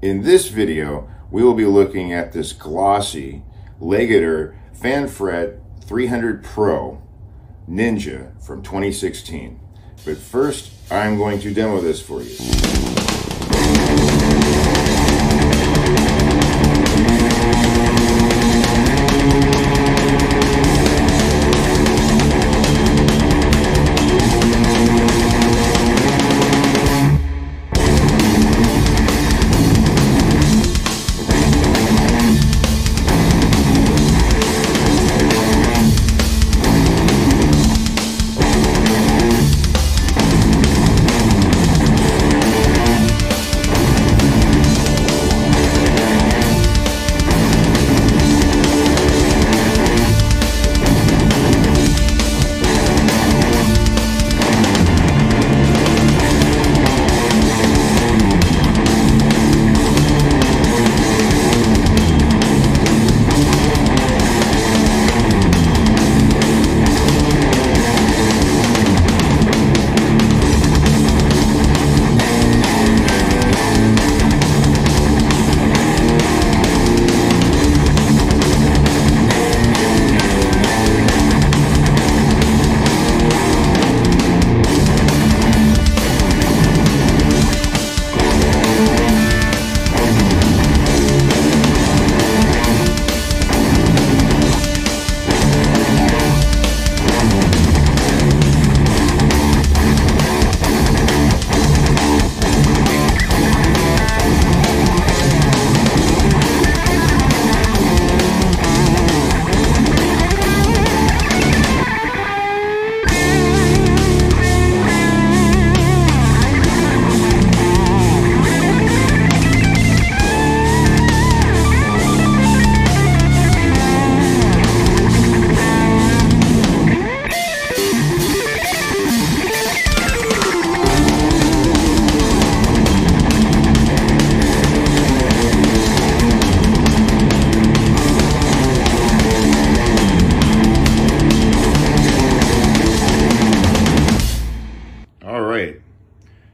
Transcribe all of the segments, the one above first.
In this video, we will be looking at this glossy Legator Fan Fret 300 Pro Ninja from 2016. But first, I'm going to demo this for you.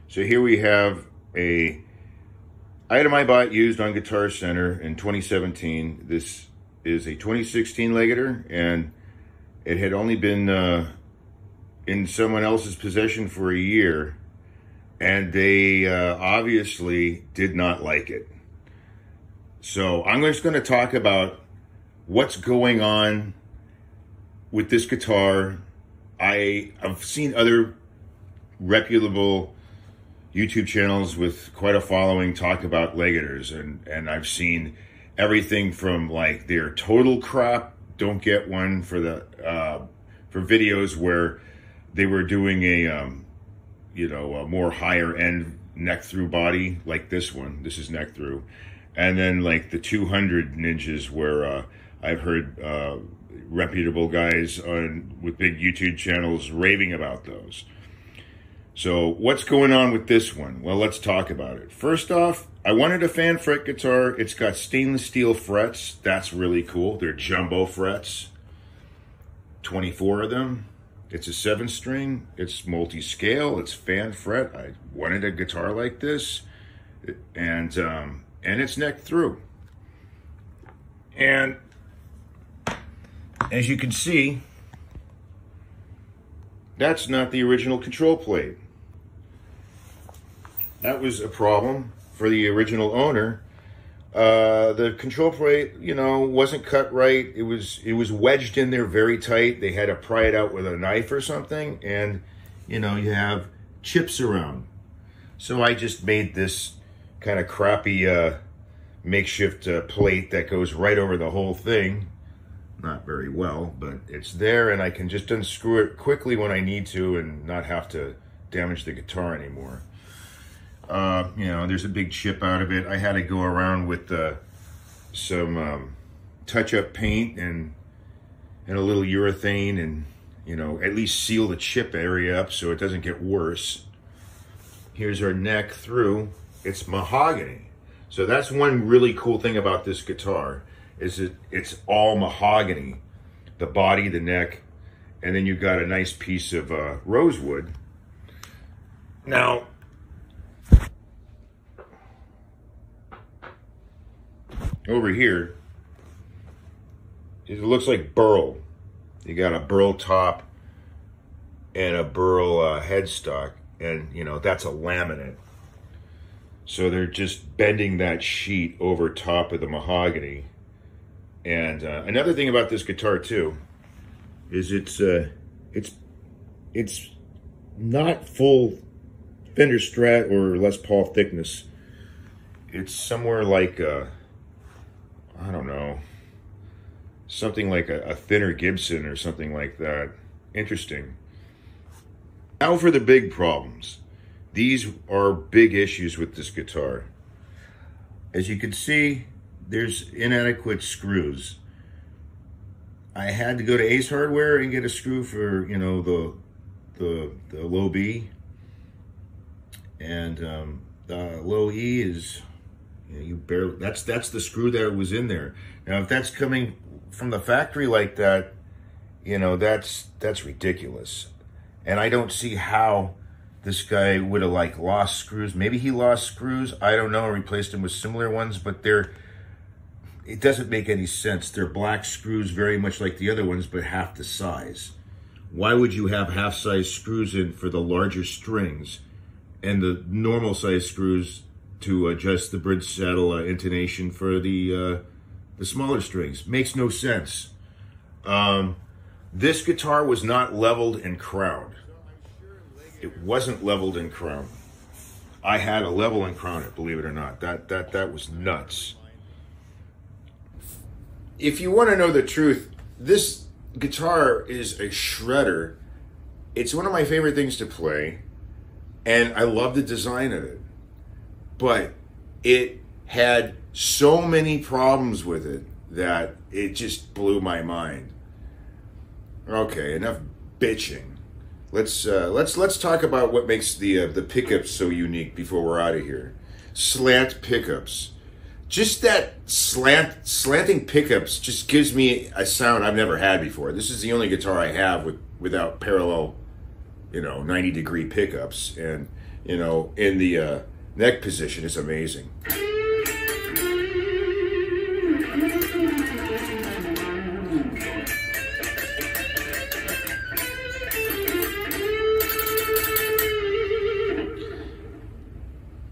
So here we have a item I bought used on Guitar Center in 2017. This is a 2016 Legator, and it had only been in someone else's possession for a year, and they obviously did not like it. So I'm just going to talk about what's going on with this guitar. I've seen other reputable YouTube channels with quite a following talk about Legators, and I've seen everything from like they're total crap, don't get one, for the for videos where they were doing a a more higher end neck through body like this one. This is neck through, and then like the 200 Ninjas where I've heard reputable guys with big YouTube channels raving about those. So what's going on with this one? Well, let's talk about it. First off, I wanted a fan fret guitar. It's got stainless steel frets. That's really cool. They're jumbo frets, 24 of them. It's a 7-string. It's multi-scale. It's fan fret. I wanted a guitar like this, and it's neck through. And as you can see, that's not the original control plate. That was a problem for the original owner. The control plate, wasn't cut right. It was wedged in there very tight. They had to pry it out with a knife or something, and you have chips around. So I just made this kind of crappy makeshift plate that goes right over the whole thing. Not very well, but it's there, and I can just unscrew it quickly when I need to and not have to damage the guitar anymore. There's a big chip out of it. I had to go around with some touch-up paint and a little urethane and, at least seal the chip area up so it doesn't get worse. Here's our neck through. It's mahogany. So that's one really cool thing about this guitar, is it's all mahogany. The body, the neck, and then you've got a nice piece of rosewood. Now, over here, it looks like burl. You got a burl top and a burl headstock, and you know that's a laminate. So they're just bending that sheet over top of the mahogany. And another thing about this guitar too is it's not full Fender Strat or Les Paul thickness. It's somewhere like I don't know, something like a thinner Gibson or something like that. Interesting. Now for the big problems. These are big issues with this guitar. As you can see, there's inadequate screws. I had to go to Ace Hardware and get a screw for, you know, the low B. And the low E is, you know, you barely, that's the screw that was in there. Now if that's coming from the factory like that, you know, that's ridiculous. And I don't see how this guy would have like lost screws. Maybe he lost screws, I don't know, replaced them with similar ones, but it doesn't make any sense. They're black screws, very much like the other ones, but half the size. Why would you have half-size screws in for the larger strings and the normal size screws to adjust the bridge saddle intonation for the smaller strings? Makes no sense. This guitar was not leveled and crowned. It wasn't leveled and crowned. I had a level and crown it, believe it or not. That was nuts. If you want to know the truth, this guitar is a shredder. It's one of my favorite things to play, and I love the design of it. But it had so many problems with it that it just blew my mind. Okay, enough bitching. Let's talk about what makes the pickups so unique before we're out of here. Slant pickups. Just that slanting pickups just gives me a sound I've never had before. This is the only guitar I have without parallel, you know, 90-degree pickups, and you know, in the neck position is amazing.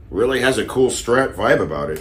Really has a cool Strat vibe about it.